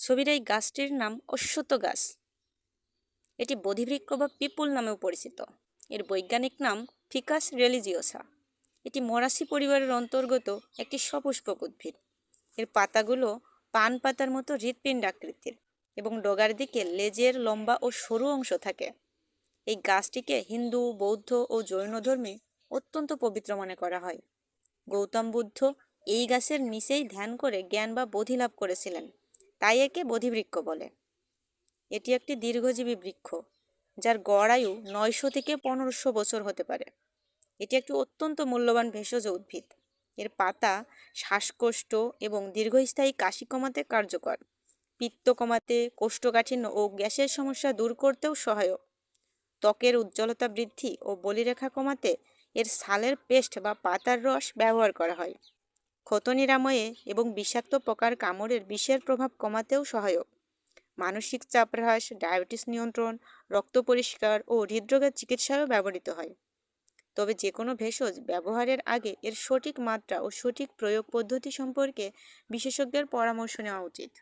ছবির এই গাছটির নাম অশ্বত্থ গাছ। এটি বোধিবৃক্ষ বা পিপুল নামেও পরিচিত। এর বৈজ্ঞানিক নাম ফিকাস রিলিজিওসা। এটি মরাসি পরিবারের অন্তর্গত একটি সপুষ্পক উদ্ভিদ। এর পাতাগুলো পান পাতার মতো হৃৎপিণ্ড আকৃতির এবং ডগার দিকে লেজের লম্বা ও সরু অংশ থাকে। এই গাছটিকে হিন্দু, বৌদ্ধ ও জৈন ধর্মে অত্যন্ত পবিত্র মনে করা হয়। গৌতম বুদ্ধ এই গাছের নিচেই ধ্যান করে জ্ঞান বা বোধি লাভ করেছিলেন, তাই একে বোধিবৃক্ষ বলে। এটি একটি দীর্ঘজীবী বৃক্ষ, যার গড় আয়ু 900 থেকে 1500 বছর হতে পারে। এটি একটি অত্যন্ত মূল্যবান ভেষজ উদ্ভিদ। এর পাতা শ্বাসকষ্ট এবং দীর্ঘস্থায়ী কাশি কমাতে কার্যকর, পিত্ত কমাতে, কোষ্ঠকাঠিন্য ও গ্যাসের সমস্যা দূর করতেও সহায়ক। ত্বকের উজ্জ্বলতা বৃদ্ধি ও বলিরেখা কমাতে এর ছালের পেস্ট বা পাতার রস ব্যবহার করা হয়। ক্ষত নিরাময়ে এবং বিষাক্ত পোকার কামড়ের বিষের প্রভাব কমাতেও সহায়ক। মানসিক চাপ হ্রাস, ডায়াবেটিস নিয়ন্ত্রণ, রক্ত পরিষ্কার ও হৃদরোগের চিকিৎসায়ও ব্যবহৃত হয়। তবে যে কোনো ভেষজ ব্যবহারের আগে এর সঠিক মাত্রা ও সঠিক প্রয়োগ পদ্ধতি সম্পর্কে বিশেষজ্ঞের পরামর্শ নেওয়া উচিত।